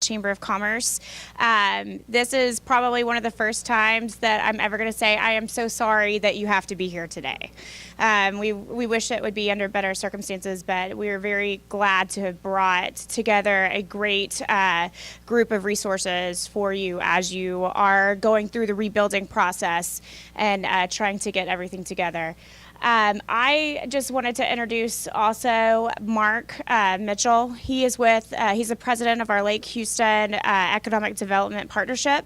Chamber of Commerce. This is probably one of the first times that I'm ever going to say I am so sorry that you have to be here today. We wish it would be under better circumstances, but we are very glad to have brought together a great group of resources for you as you are going through the rebuilding process and trying to get everything together. I just wanted to introduce also Mark Mitchell. He's the president of our Lake Houston Economic Development Partnership.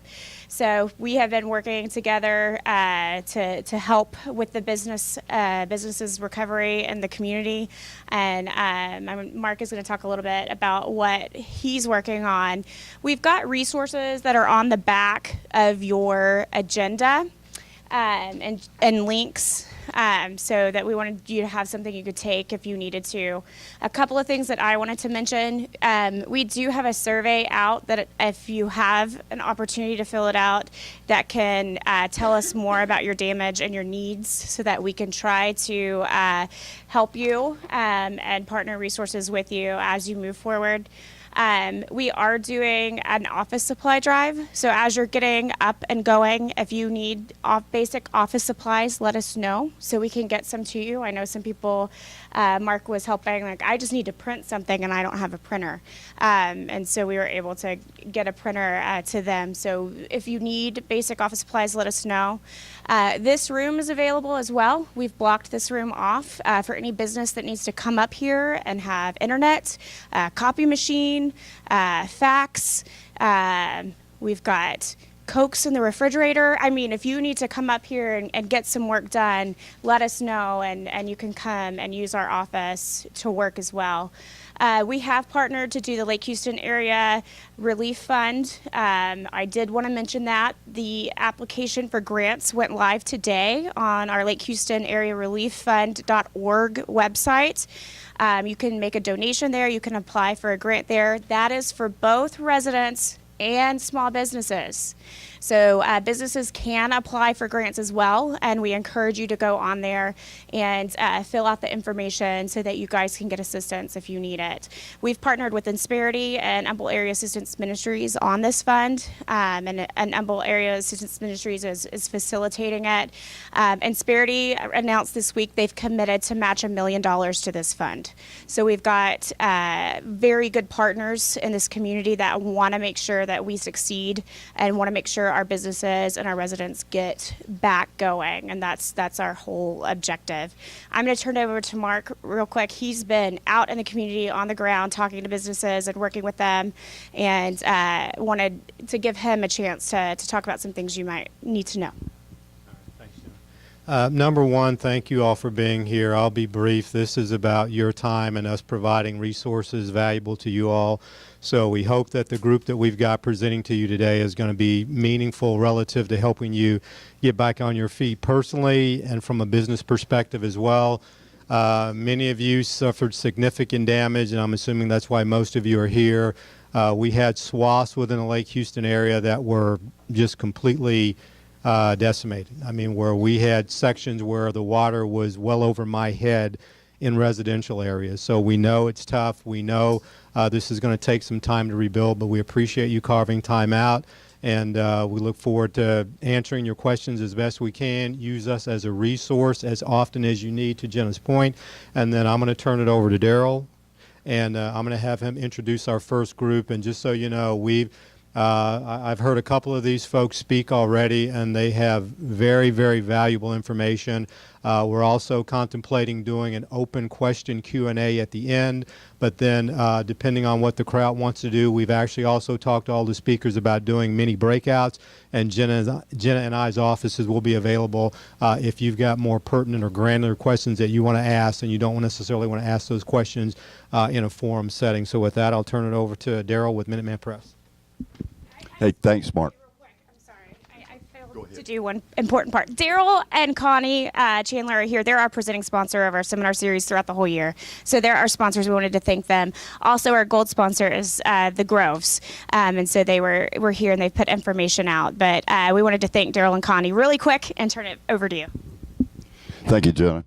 So we have been working together to help with the businesses recovery in the community. And Mark is going to talk a little bit about what he's working on. We've got resources that are on the back of your agenda and links. So that we wanted you to have something you could take if you needed to. A couple of things that I wanted to mention. We do have a survey out that if you have an opportunity to fill it out, that can tell us more about your damage and your needs so that we can try to help you and partner resources with you as you move forward. We are doing an office supply drive. So as you're getting up and going, if you need basic office supplies, let us know so we can get some to you. I know some people, Mark was helping, like, I just need to print something and I don't have a printer. And so we were able to get a printer to them. So if you need basic office supplies, let us know. This room is available as well. We've blocked this room off for any business that needs to come up here and have internet, copy machine, fax. We've got Cokes in the refrigerator. I mean, if you need to come up here and get some work done, let us know, and you can come and use our office to work as well. We have partnered to do the Lake Houston Area Relief Fund. I did want to mention that. The application for grants went live today on our Lake Houston Area Relief Fund.org website. You can make a donation there. You can apply for a grant there. That is for both residents and small businesses. So businesses can apply for grants as well, and we encourage you to go on there and fill out the information so that you guys can get assistance if you need it. We've partnered with Insperity and Humble Area Assistance Ministries on this fund, and Humble Area Assistance Ministries is facilitating it. Insperity announced this week they've committed to match $1 million to this fund. So we've got very good partners in this community that want to make sure that we succeed and want to make sure our businesses and our residents get back going, and that's our whole objective. I'm going to turn it over to Mark real quick. He's been out in the community on the ground talking to businesses and working with them, and wanted to give him a chance to talk about some things you might need to know. Number one, thank you all for being here. I'll be brief. This is about your time and us providing resources valuable to you all. So we hope that the group that we've got presenting to you today is going to be meaningful relative to helping you get back on your feet personally and from a business perspective as well. Many of you suffered significant damage, and I'm assuming that's why most of you are here. We had swaths within the Lake Houston area that were just completely decimated. I mean, where we had sections where the water was well over my head in residential areas. So we know it's tough. We know this is going to take some time to rebuild, but we appreciate you carving time out, and we look forward to answering your questions as best we can. Use us as a resource as often as you need, to Jenna's point. And then I'm going to turn it over to Daryl, and I'm going to have him introduce our first group. And just so you know, I've heard a couple of these folks speak already, and they have very, very valuable information. We're also contemplating doing an open question Q&A at the end, but then depending on what the crowd wants to do, we've actually also talked to all the speakers about doing mini breakouts, and Jenna and I's offices will be available if you've got more pertinent or granular questions that you want to ask and you don't necessarily want to ask those questions in a forum setting. So with that, I'll turn it over to Daryl with Minuteman Press. Hey, thanks, Mark. To do one important part. Daryl and Connie Chandler are here. They're our presenting sponsor of our seminar series throughout the whole year. So they're our sponsors. We wanted to thank them. Also, our gold sponsor is the Groves. And so they were here and they put information out. But we wanted to thank Daryl and Connie really quick and turn it over to you. Thank you, Jenna.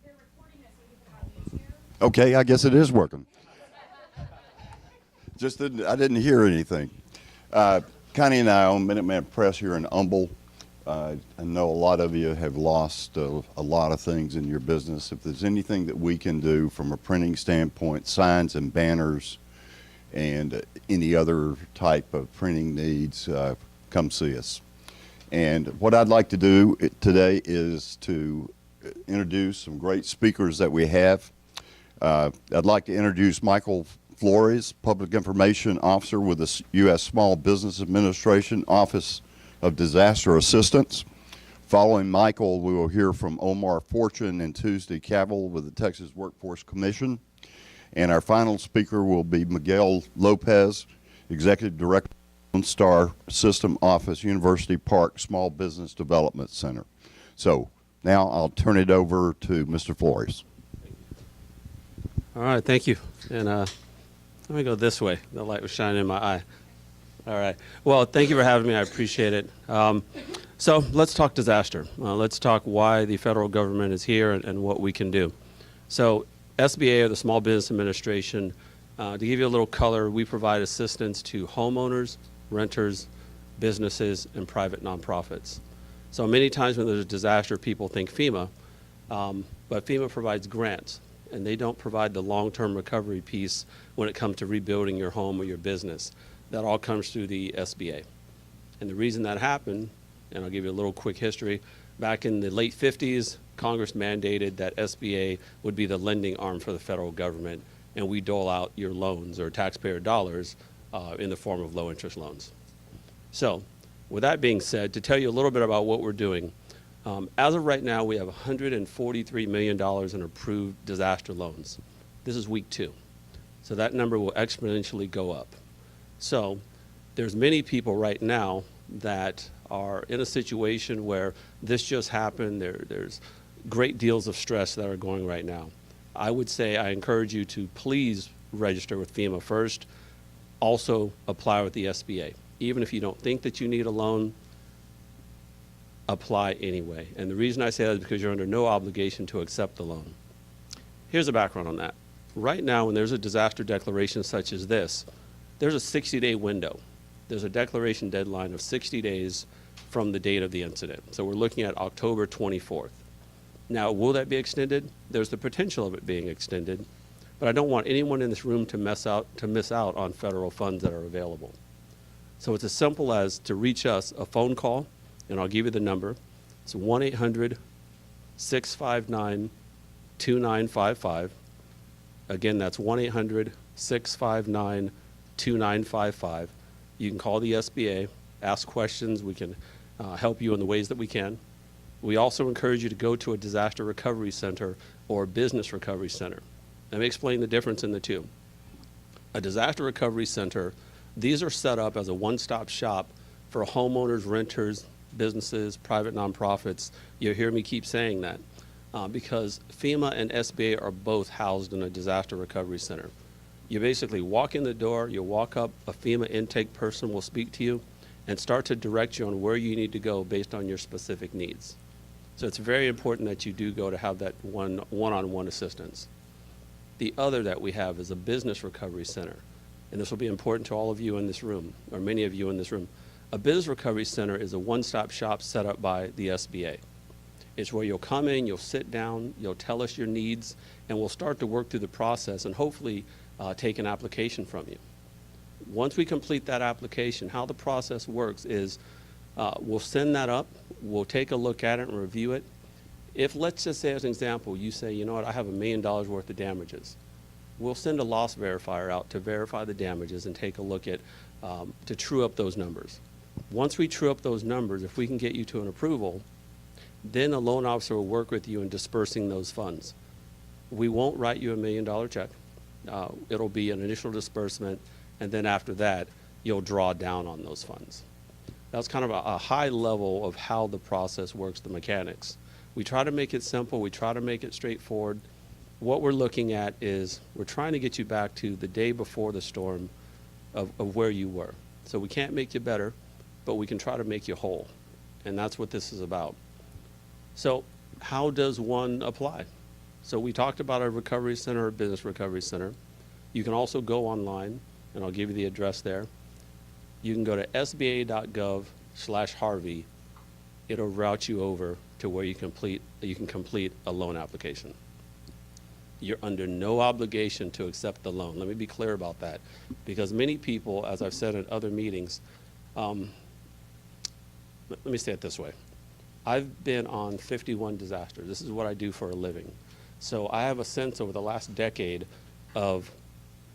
They're recording Okay, I guess it is working. I didn't hear anything. Connie and I own Minuteman Press here in Humble. I know a lot of you have lost a lot of things in your business. If there's anything that we can do from a printing standpoint, signs and banners, and any other type of printing needs, come see us. And what I'd like to do today is to introduce some great speakers that we have. I'd like to introduce Michael Flores, Public Information Officer with the U.S. Small Business Administration Office of Disaster Assistance. Following Michael, we will hear from Omar Fortune and Tuesday Cavil with the Texas Workforce Commission. And our final speaker will be Miguel Lopez, Executive Director of Lone Star System Office, University Park Small Business Development Center. So now I'll turn it over to Mr. Flores. All right, thank you. And let me go this way. The light was shining in my eye. All right. Well, thank you for having me. I appreciate it. So let's talk disaster. Let's talk why the federal government is here and what we can do. So SBA, or the Small Business Administration, to give you a little color, we provide assistance to homeowners, renters, businesses, and private nonprofits. So many times when there's a disaster, people think FEMA, but FEMA provides grants, and they don't provide the long-term recovery piece when it comes to rebuilding your home or your business. That all comes through the SBA. And the reason that happened, and I'll give you a little quick history, back in the late 50s, Congress mandated that SBA would be the lending arm for the federal government, and we dole out your loans or taxpayer dollars in the form of low interest loans. So with that being said, to tell you a little bit about what we're doing, as of right now, we have $143 million in approved disaster loans. This is week 2. So that number will exponentially go up. So there's many people right now that are in a situation where this just happened. There's great deals of stress that are going right now. I would say I encourage you to please register with FEMA first. Also apply with the SBA. Even if you don't think that you need a loan, apply anyway. And the reason I say that is because you're under no obligation to accept the loan. Here's a background on that. Right now, when there's a disaster declaration such as this, there's a 60-day window. There's a declaration deadline of 60 days from the date of the incident. So we're looking at October 24th. Now, will that be extended? There's the potential of it being extended, but I don't want anyone in this room to miss out on federal funds that are available. So it's as simple as to reach us a phone call, and I'll give you the number. It's 1-800-659-2955. Again, that's 1-800-659-2955. You can call the SBA, ask questions. We can help you in the ways that we can. We also encourage you to go to a disaster recovery center or a business recovery center. Let me explain the difference in the two. A disaster recovery center, these are set up as a one-stop shop for homeowners, renters, businesses, private nonprofits. You'll hear me keep saying that because FEMA and SBA are both housed in a disaster recovery center. You basically walk in the door, you walk up, a FEMA intake person will speak to you and start to direct you on where you need to go based on your specific needs. So it's very important that you do go to have that one-on-one assistance. The other that we have is a business recovery center, and this will be important to all of you in this room, or many of you in this room. A business recovery center is a one-stop shop set up by the SBA. It's where you'll come in, you'll sit down, you'll tell us your needs, and we'll start to work through the process and hopefully take an application from you. Once we complete that application, how the process works is we'll send that up, we'll take a look at it and review it. If, let's just say as an example, you say, you know what, I have $1 million worth of damages. We'll send a loss verifier out to verify the damages and take a look at, to true up those numbers. Once we true up those numbers, if we can get you to an approval, then a loan officer will work with you in dispersing those funds. We won't write you $1 million check. It'll be an initial disbursement, and then after that, you'll draw down on those funds. That's kind of a high level of how the process works, the mechanics. We try to make it simple. We try to make it straightforward. What we're looking at is we're trying to get you back to the day before the storm of where you were. So we can't make you better, but we can try to make you whole, and that's what this is about. So how does one apply? So we talked about a recovery center, a business recovery center. You can also go online, and I'll give you the address there. You can go to sba.gov/Harvey. It'll route you over to where you can complete a loan application. You're under no obligation to accept the loan. Let me be clear about that, because many people, as I've said at other meetings, let me say it this way. I've been on 51 disasters. This is what I do for a living. So I have a sense over the last decade of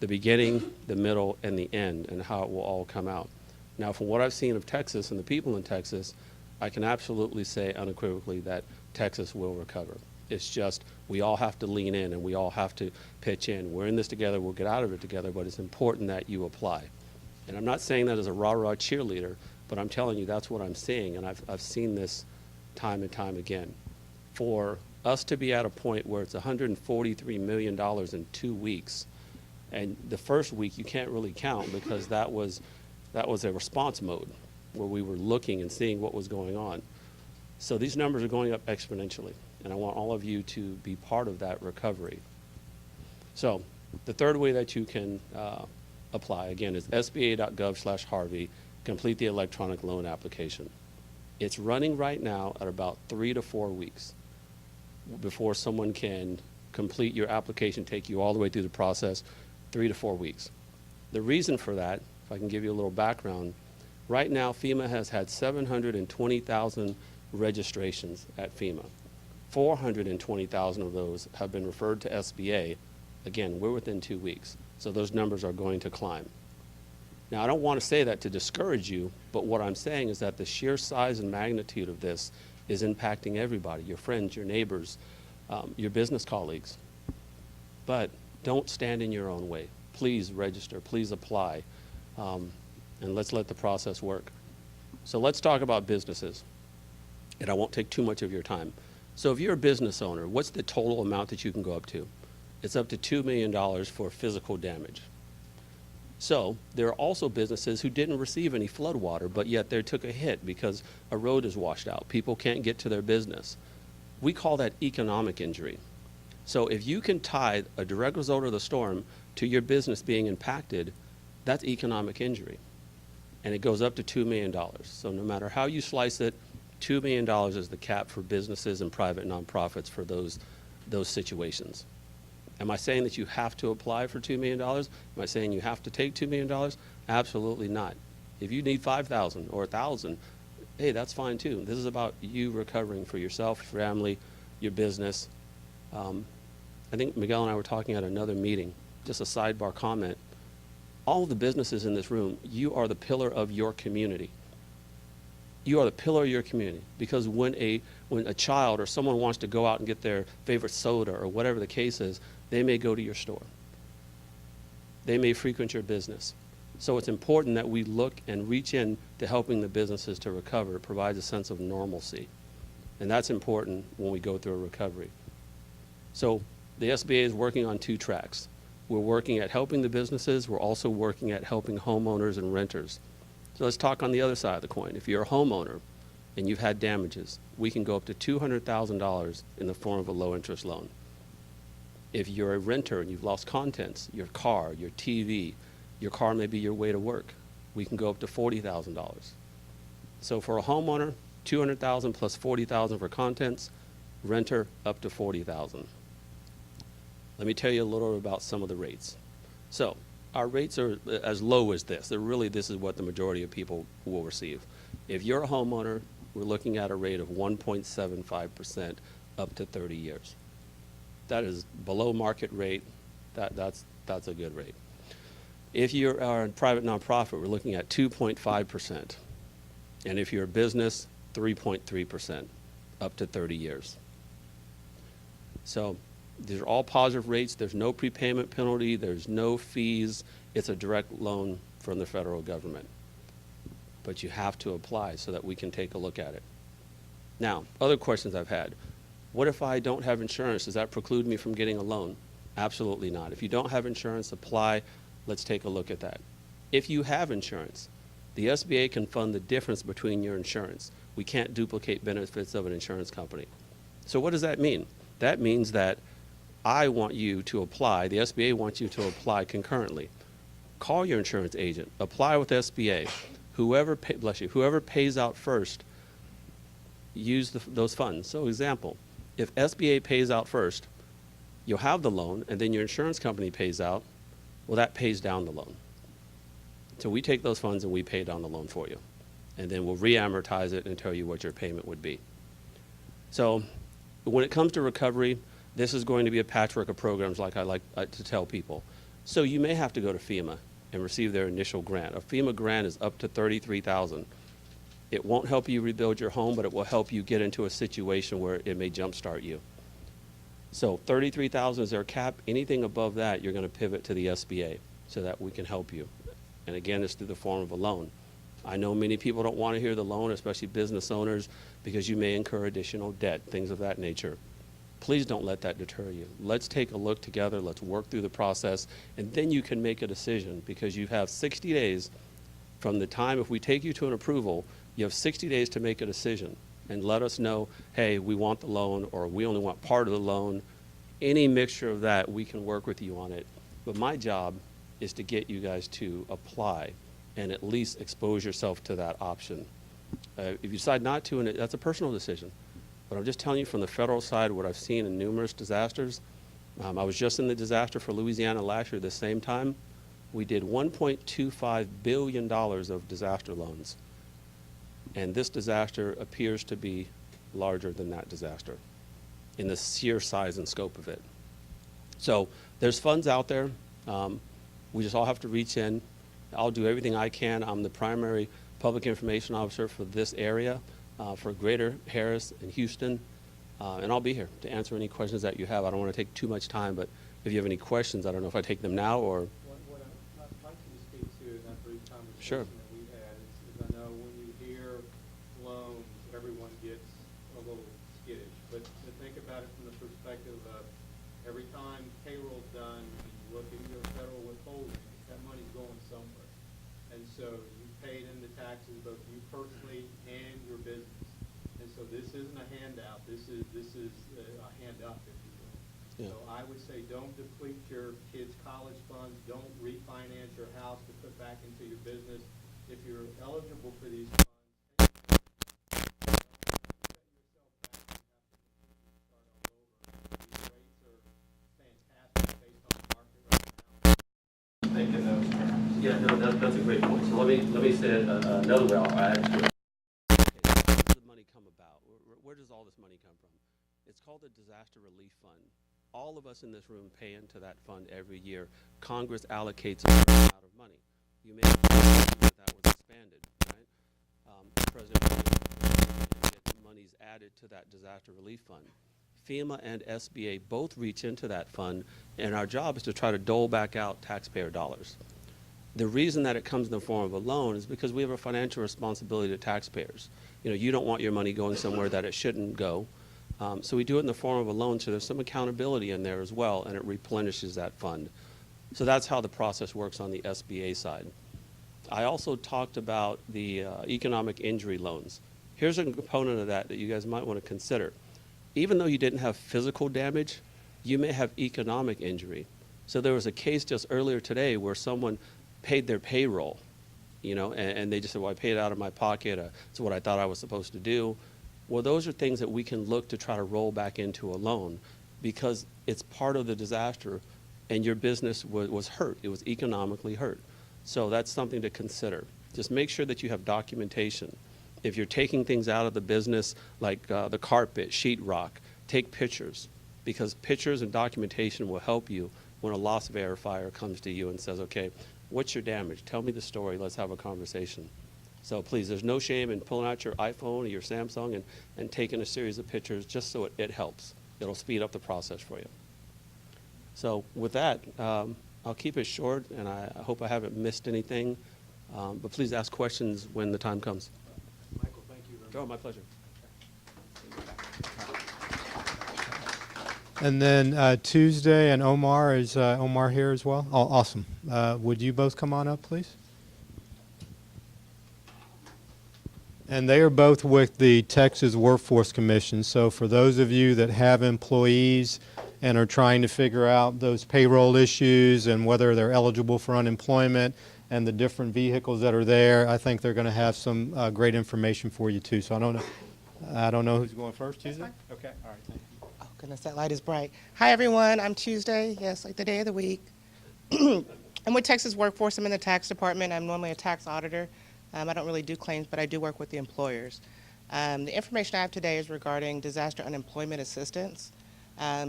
the beginning, the middle, and the end, and how it will all come out. Now, from what I've seen of Texas and the people in Texas, I can absolutely say unequivocally that Texas will recover. It's just we all have to lean in and we all have to pitch in. We're in this together, we'll get out of it together, but it's important that you apply. And I'm not saying that as a rah-rah cheerleader, but I'm telling you that's what I'm seeing, and I've seen this time and time again. For us to be at a point where it's $143 million in 2 weeks, and the first week you can't really count because that was a response mode where we were looking and seeing what was going on. So these numbers are going up exponentially, and I want all of you to be part of that recovery. So the third way that you can apply, again, is sba.gov/Harvey, complete the electronic loan application. It's running right now at about 3 to 4 weeks before someone can complete your application, take you all the way through the process, 3 to 4 weeks. The reason for that, if I can give you a little background, right now FEMA has had 720,000 registrations at FEMA. 420,000 of those have been referred to SBA. Again, we're within 2 weeks, so those numbers are going to climb. Now, I don't want to say that to discourage you, but what I'm saying is that the sheer size and magnitude of this is impacting everybody, your friends, your neighbors, your business colleagues. But don't stand in your own way. Please register, please apply, and let's let the process work. So let's talk about businesses, and I won't take too much of your time. So if you're a business owner, what's the total amount that you can go up to? It's up to $2 million for physical damage. So there are also businesses who didn't receive any flood water, but yet they took a hit because a road is washed out. People can't get to their business. We call that economic injury. So if you can tie a direct result of the storm to your business being impacted, that's economic injury. And it goes up to $2 million. So no matter how you slice it, $2 million is the cap for businesses and private nonprofits for those situations. Am I saying that you have to apply for $2 million? Am I saying you have to take $2 million? Absolutely not. If you need 5,000 or 1,000, hey, that's fine too. This is about you recovering for yourself, your family, your business. I think Miguel and I were talking at another meeting, just a sidebar comment. All of the businesses in this room, you are the pillar of your community. You are the pillar of your community, because when a child or someone wants to go out and get their favorite soda or whatever the case is, they may go to your store. They may frequent your business. So it's important that we look and reach in to helping the businesses to recover. It provides a sense of normalcy. And that's important when we go through a recovery. So the SBA is working on 2 tracks. We're working at helping the businesses. We're also working at helping homeowners and renters. So let's talk on the other side of the coin. If you're a homeowner and you've had damages, we can go up to $200,000 in the form of a low-interest loan. If you're a renter and you've lost contents, your car, your TV, your car may be your way to work, we can go up to $40,000. So for a homeowner, $200,000 plus $40,000 for contents, renter up to $40,000. Let me tell you a little about some of the rates. So our rates are as low as this. This is what the majority of people will receive. If you're a homeowner, we're looking at a rate of 1.75% up to 30 years. That is below market rate. That's a good rate. If you are a private nonprofit, we're looking at 2.5%. And if you're a business, 3.3% up to 30 years. So these are all positive rates. There's no prepayment penalty. There's no fees. It's a direct loan from the federal government. But you have to apply so that we can take a look at it. Now, other questions I've had. What if I don't have insurance? Does that preclude me from getting a loan? Absolutely not. If you don't have insurance, apply. Let's take a look at that. If you have insurance, the SBA can fund the difference between your insurance. We can't duplicate benefits of an insurance company. So what does that mean? That means that I want you to apply, the SBA wants you to apply concurrently. Call your insurance agent, apply with SBA. Bless you, whoever pays out first, use those funds. So example, if SBA pays out first, you'll have the loan, and then your insurance company pays out, well, that pays down the loan. So we take those funds and we pay down the loan for you. And then we'll re-amortize it and tell you what your payment would be. So when it comes to recovery, this is going to be a patchwork of programs, like I like to tell people. So you may have to go to FEMA and receive their initial grant. A FEMA grant is up to $33,000. It won't help you rebuild your home, but it will help you get into a situation where it may jumpstart you. So $33,000 is their cap. Anything above that, you're going to pivot to the SBA so that we can help you. And again, it's through the form of a loan. I know many people don't want to hear the loan, especially business owners, because you may incur additional debt, things of that nature. Please don't let that deter you. Let's take a look together. Let's work through the process, and then you can make a decision, because you have 60 days from the time, if we take you to an approval, you have 60 days to make a decision and let us know, hey, we want the loan, or we only want part of the loan. Any mixture of that, we can work with you on it. But my job is to get you guys to apply and at least expose yourself to that option. If you decide not to, and that's a personal decision. But I'm just telling you from the federal side what I've seen in numerous disasters. I was just in the disaster for Louisiana last year. The same time, we did $1.25 billion of disaster loans. And this disaster appears to be larger than that disaster in the sheer size and scope of it. So there's funds out there. We just all have to reach in. I'll do everything I can. I'm the primary public information officer for this area, for Greater Harris and Houston, and I'll be here to answer any questions that you have. I don't want to take too much time, but if you have any questions, I don't know if I take them now or. What I'd like you to speak to in that brief conversation Sure. that we had is I know when you hear loans, everyone gets a little skittish. But to think about it from the perspective of every time payroll's done, you look at your federal withholding, that money's going somewhere. And so you paid in the taxes, both you personally and your business. And so this isn't a handout. This is a hand up, if you will. Yeah. So I would say don't deplete your kids' college funds. Don't refinance your house to put back into your business. If you're eligible for these funds, take them. Don't set yourself back and have to completely start all over. These rates are fantastic based on the market right now. Think in those terms. Yeah, no, that's a great point. So let me say it another way. I'll add to it. Okay, so how does the money come about? Where does all this money come from? It's called the Disaster Relief Fund. All of us in this room pay into that fund every year. Congress allocates a certain amount of money. You may have that was expanded, right? The President get monies added to that Disaster Relief Fund. FEMA and SBA both reach into that fund, and our job is to try to dole back out taxpayer dollars. The reason that it comes in the form of a loan is because we have a financial responsibility to taxpayers. You know, you don't want your money going somewhere that it shouldn't go. So we do it in the form of a loan, so there's some accountability in there as well, and it replenishes that fund. So that's how the process works on the SBA side. I also talked about the economic injury loans. Here's a component of that you guys might want to consider. Even though you didn't have physical damage, you may have economic injury. So there was a case just earlier today where someone paid their payroll, you know, and they just said, well, I paid it out of my pocket. It's what I thought I was supposed to do. Well, those are things that we can look to try to roll back into a loan because it's part of the disaster and your business was hurt. It was economically hurt. So that's something to consider. Just make sure that you have documentation. If you're taking things out of the business, like the carpet, sheetrock, take pictures because pictures and documentation will help you when a loss verifier comes to you and says, okay, what's your damage? Tell me the story. Let's have a conversation. So please, there's no shame in pulling out your iPhone or your Samsung and taking a series of pictures just so it helps. It'll speed up the process for you. So with that, I'll keep it short, and I hope I haven't missed anything. But please ask questions when the time comes. Michael, thank you very much. Oh, my pleasure. And then Tuesday, and Omar, is Omar here as well? Oh, awesome. Would you both come on up, please? And they are both with the Texas Workforce Commission. So for those of you that have employees and are trying to figure out those payroll issues and whether they're eligible for unemployment and the different vehicles that are there, I think they're going to have some great information for you too. So I don't know who's going first. Tuesday? Okay. All right. Thank you. Oh, goodness, that light is bright. Hi, everyone. I'm Tuesday. Yes, like the day of the week. I'm with Texas Workforce. I'm in the tax department. I'm normally a tax auditor. I don't really do claims, but I do work with the employers. The information I have today is regarding disaster unemployment assistance.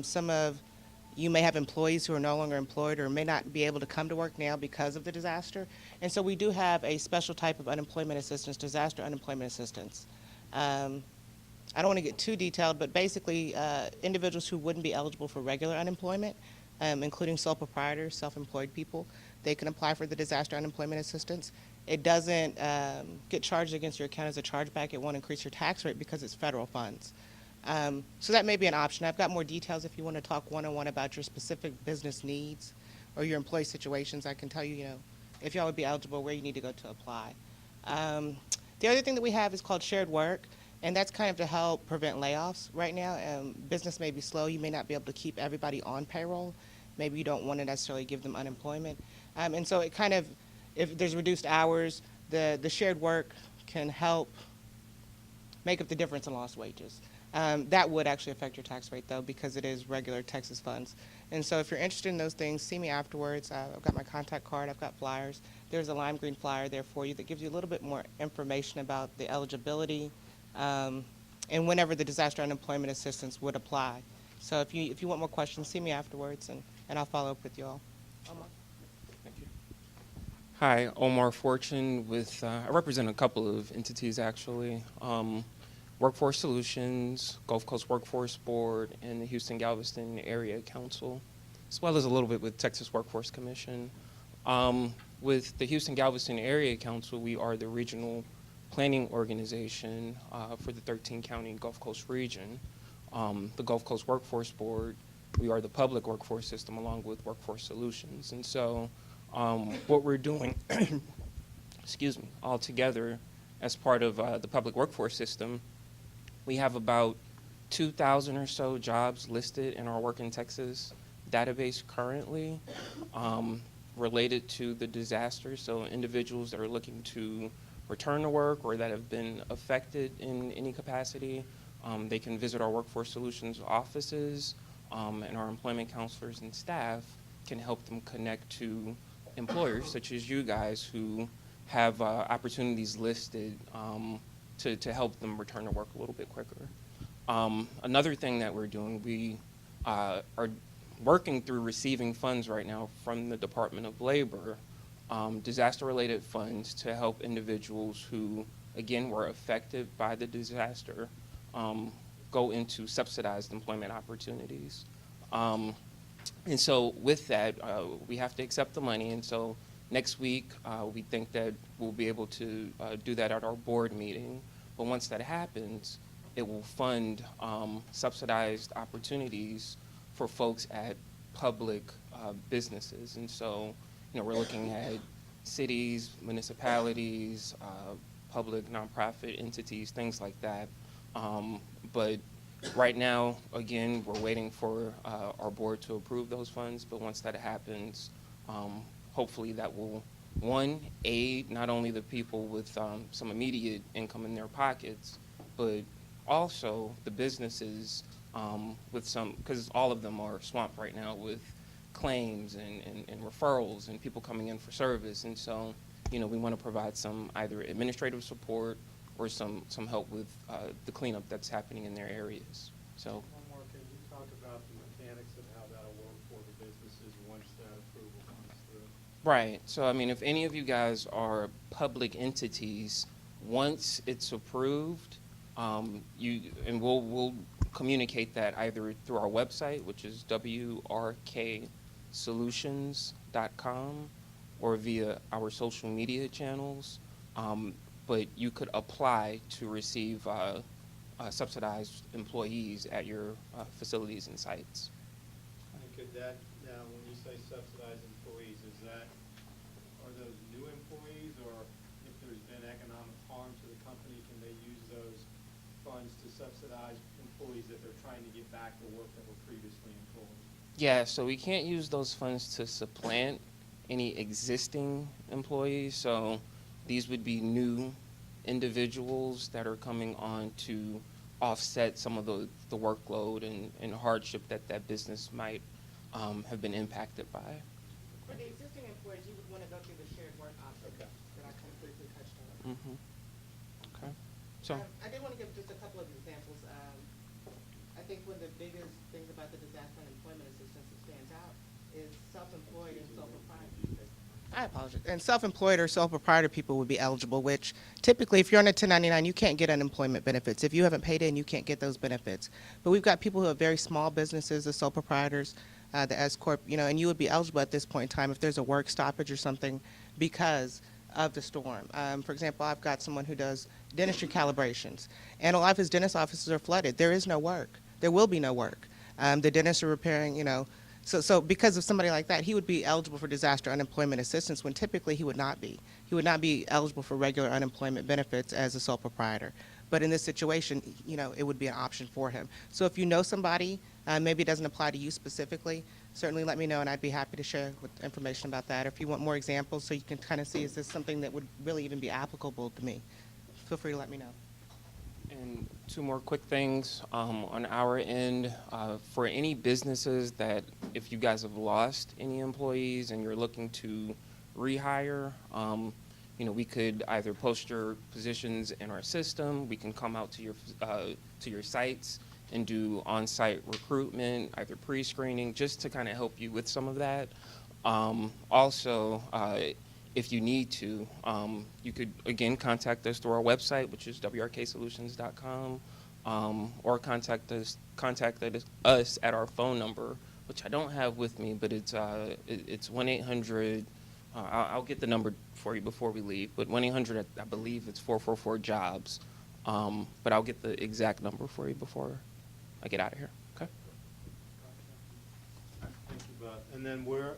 Some of you may have employees who are no longer employed or may not be able to come to work now because of the disaster. And so we do have a special type of unemployment assistance, disaster unemployment assistance. I don't want to get too detailed, but basically individuals who wouldn't be eligible for regular unemployment, including sole proprietors, self-employed people, they can apply for the disaster unemployment assistance. It doesn't get charged against your account as a chargeback. It won't increase your tax rate because it's federal funds. So that may be an option. I've got more details if you want to talk one-on-one about your specific business needs or your employee situations. I can tell you, if y'all would be eligible, where you need to go to apply. The other thing that we have is called shared work. And that's kind of to help prevent layoffs right now. Business may be slow. You may not be able to keep everybody on payroll. Maybe you don't want to necessarily give them unemployment. And so it kind of, if there's reduced hours, the shared work can help make up the difference in lost wages. That would actually affect your tax rate, though, because it is regular Texas funds. And so if you're interested in those things, see me afterwards. I've got my contact card. I've got flyers. There's a lime green flyer there for you that gives you a little bit more information about the eligibility, and whenever the disaster unemployment assistance would apply. So if you want more questions, see me afterwards, and I'll follow up with you all. Omar. Thank you. Hi, Omar Fortune with, I represent a couple of entities actually. Workforce Solutions, Gulf Coast Workforce Board, and the Houston Galveston Area Council, as well as a little bit with Texas Workforce Commission. With the Houston Galveston Area Council, we are the regional planning organization for the 13-county Gulf Coast region. The Gulf Coast Workforce Board, we are the public workforce system along with Workforce Solutions. And so what we're doing, excuse me, all together as part of the public workforce system, we have about 2,000 or so jobs listed in our Work in Texas database currently related to the disaster. So individuals that are looking to return to work or that have been affected in any capacity, they can visit our Workforce Solutions offices, and our employment counselors and staff can help them connect to employers such as you guys who have opportunities listed to help them return to work a little bit quicker. Another thing that we're doing, we are working through receiving funds right now from the Department of Labor, disaster-related funds to help individuals who, again, were affected by the disaster go into subsidized employment opportunities. And so with that, we have to accept the money. And so next week, we think that we'll be able to do that at our board meeting. But once that happens, it will fund subsidized opportunities for folks at public businesses. And so, we're looking at cities, municipalities, public nonprofit entities, things like that. But right now, again, we're waiting for our board to approve those funds. But once that happens, hopefully that will, one, aid not only the people with some immediate income in their pockets, but also the businesses with some, because all of them are swamped right now with claims and referrals and people coming in for service. And so, we want to provide some either administrative support or some help with the cleanup that's happening in their areas. So. One more, can you talk about the mechanics of how that'll work for the businesses once that approval comes through? Right. So, if any of you guys are public entities, once it's approved, we'll communicate that either through our website, which is wrksolutions.com, or via our social media channels. But you could apply to receive subsidized employees at your facilities and sites. And could that, now, when you say subsidized employees, are those new employees, or if there's been economic harm to the company, can they use those funds to subsidize employees that they're trying to get back to work that were previously employed. Yeah, so we can't use those funds to supplant any existing employees. So these would be new individuals that are coming on to offset some of the workload and hardship that that business might have been impacted by. For the existing employees, you would want to go through the shared work option that I kind of briefly touched on. Okay. So, I did want to give just a couple of examples. I think one of the biggest things about the disaster unemployment assistance that stands out is self-employed and sole proprietor. I apologize. And self-employed or sole proprietor people would be eligible, which typically if you're on a 1099, you can't get unemployment benefits. If you haven't paid in, you can't get those benefits. But we've got people who have very small businesses, the sole proprietors, the S Corp, and you would be eligible at this point in time if there's a work stoppage or something because of the storm. For example, I've got someone who does dentistry calibrations, and a lot of his dentist offices are flooded. There is no work. There will be no work. The dentists are repairing, So because of somebody like that, he would be eligible for disaster unemployment assistance when typically he would not be. He would not be eligible for regular unemployment benefits as a sole proprietor. But in this situation, it would be an option for him. So if you know somebody, maybe it doesn't apply to you specifically, certainly let me know and I'd be happy to share information about that. Or if you want more examples so you can kind of see, is this something that would really even be applicable to me? Feel free to let me know. and two more quick things on our end. For any businesses that, if you guys have lost any employees and you're looking to rehire, we could either post your positions in our system. We can come out to your sites and do on-site recruitment, either pre-screening, just to kind of help you with some of that. Also, if you need to, you could, again, contact us through our website, which is wrksolutions.com, or contact us at our phone number, which I don't have with me, but it's 1-800, I'll get the number for you before we leave, but 1-800, I believe it's 444-JOBS, but I'll get the exact number for you before I get out of here, okay? Thank you, Bud. And then we're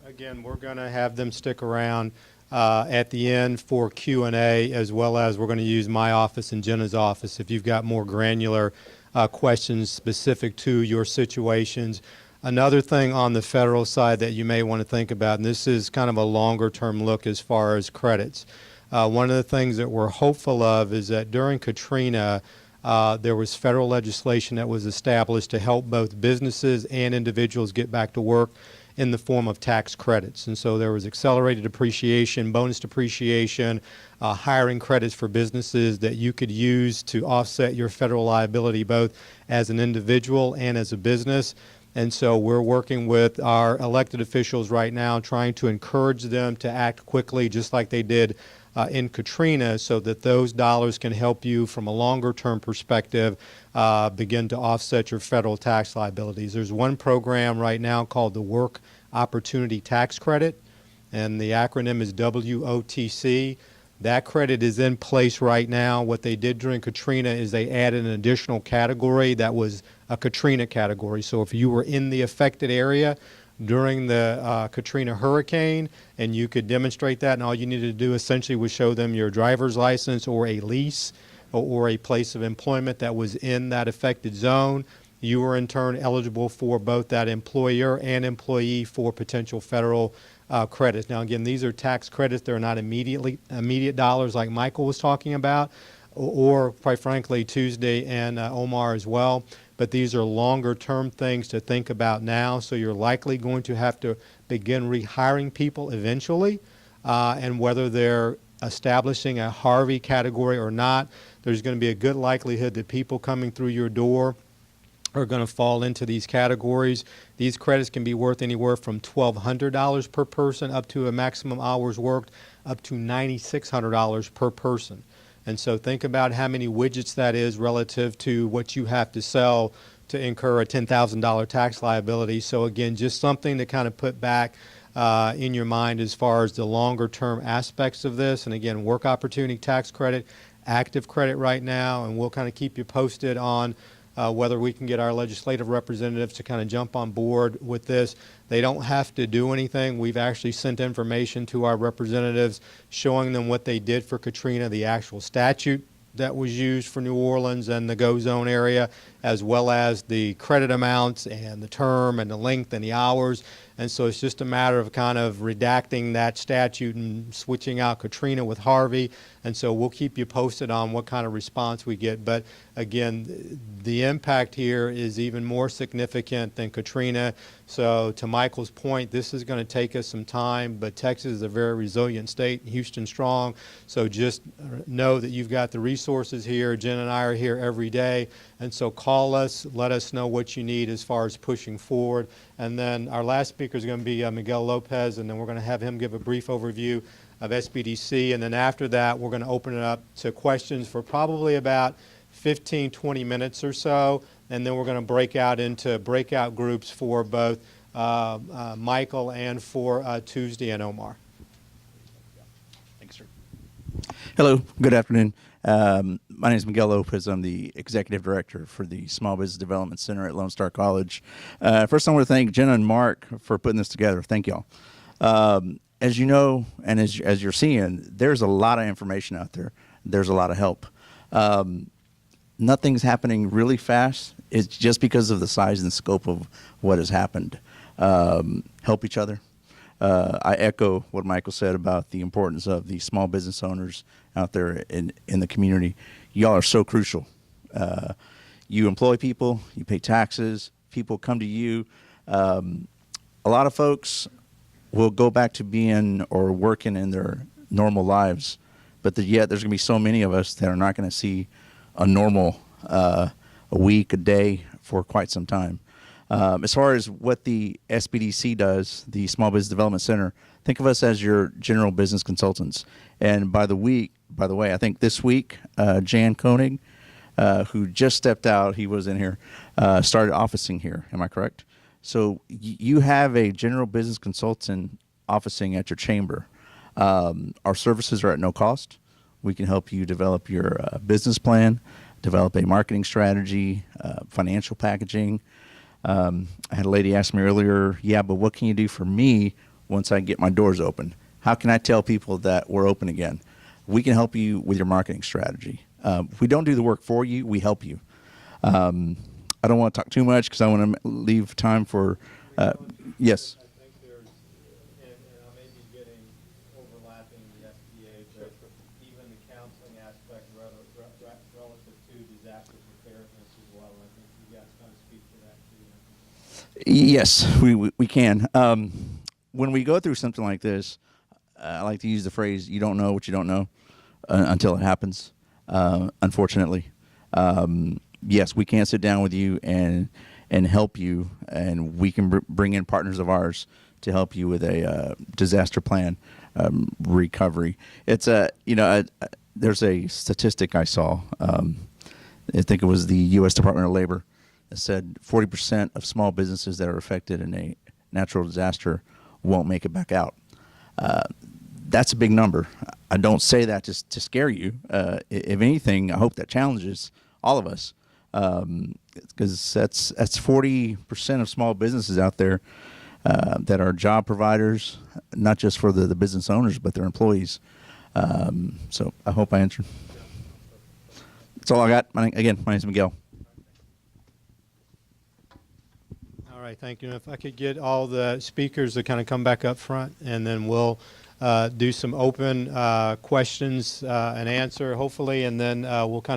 going to have them stick around at the end for Q&A, as well as we're going to use my office and Jenna's office if you've got more granular questions specific to your situations. Another thing on the federal side that you may want to think about, and this is kind of a longer-term look as far as credits. One of the things that we're hopeful of is that during Katrina, there was federal legislation that was established to help both businesses and individuals get back to work in the form of tax credits. And so there was accelerated depreciation, bonus depreciation, hiring credits for businesses that you could use to offset your federal liability both as an individual and as a business. And so we're working with our elected officials right now, trying to encourage them to act quickly, just like they did in Katrina, so that those dollars can help you from a longer-term perspective begin to offset your federal tax liabilities. There's one program right now called the Work Opportunity Tax Credit, and the acronym is WOTC. That credit is in place right now. What they did during Katrina is they added an additional category that was a Katrina category. So if you were in the affected area during the Katrina hurricane and you could demonstrate that, and all you needed to do essentially was show them your driver's license or a lease or a place of employment that was in that affected zone, you were in turn eligible for both that employer and employee for potential federal credits. Now again, these are tax credits. They're not immediate dollars like Michael was talking about, or quite frankly Tuesday and Omar as well. But these are longer term things to think about now. So you're likely going to have to begin rehiring people eventually, and whether they're establishing a Harvey category or not, there's going to be a good likelihood that people coming through your door are going to fall into these categories. These credits can be worth anywhere from $1,200 per person up to a maximum hours worked up to $9,600 per person. And so think about how many widgets that is relative to what you have to sell to incur a $10,000 tax liability. So again, just something to kind of put back in your mind as far as the longer term aspects of this. And again, Work Opportunity Tax Credit, active credit right now, and we'll kind of keep you posted on whether we can get our legislative representatives to kind of jump on board with this. They don't have to do anything. We've actually sent information to our representatives showing them what they did for Katrina, the actual statute that was used for New Orleans and the GO zone area, as well as the credit amounts and the term and the length and the hours. And so it's just a matter of kind of redacting that statute and switching out Katrina with Harvey. And so we'll keep you posted on what kind of response we get. But again, the impact here is even more significant than Katrina. So to Michael's point, this is going to take us some time, but Texas is a very resilient state, Houston strong. So just know that you've got the resources here. Jen and I are here every day. And so call us, let us know what you need as far as pushing forward. And then our last speaker is going to be Miguel Lopez, and then we're going to have him give a brief overview of SBDC. And then after that, we're going to open it up to questions for probably about 15, 20 minutes or so. And then we're going to break out into breakout groups for both Michael and for Tuesday and Omar. Thanks, sir. Hello, good afternoon. My name is Miguel Lopez. I'm the Executive Director for the Small Business Development Center at Lone Star College. First, I want to thank Jenna and Mark for putting this together. Thank y'all. As you know, and as you're seeing, there's a lot of information out there. There's a lot of help. Nothing's happening really fast. It's just because of the size and scope of what has happened. Help each other. I echo what Michael said about the importance of the small business owners out there in the community. Y'all are so crucial. You employ people, you pay taxes, people come to you. A lot of folks will go back to being or working in their normal lives, but yet there's going to be so many of us that are not going to see a normal a week, a day for quite some time. As far as what the SBDC does, the Small Business Development Center, think of us as your general business consultants. And by the way, I think this week, Jan Koenig, who just stepped out, he was in here, started officing here. Am I correct? So you have a general business consultant officing at your chamber. Our services are at no cost. We can help you develop your business plan, develop a marketing strategy, financial packaging. I had a lady ask me earlier, yeah, but what can you do for me once I get my doors open? How can I tell people that we're open again? We can help you with your marketing strategy. We don't do the work for you, we help you. I don't want to talk too much because I want to leave time for, yes. I think there's, and I may be getting overlapping the SBA, but even the counseling aspect relative to disaster preparedness as well. I think you guys kind of speak to that too. Yes, we can. When we go through something like this, I like to use the phrase, you don't know what you don't know until it happens, unfortunately. Yes, we can sit down with you and help you, and we can bring in partners of ours to help you with a disaster plan recovery. It's there's a statistic I saw. I think it was the U.S. Department of Labor that said 40% of small businesses that are affected in a natural disaster won't make it back out. That's a big number. I don't say that just to scare you. If anything, I hope that challenges all of us. Because that's 40% of small businesses out there that are job providers, not just for the business owners, but their employees. So I hope I answered. That's all I got. My name is Miguel. All right, thank you. And if I could get all the speakers to kind of come back up front, and then we'll do some open questions and answer, hopefully, and then we'll kind of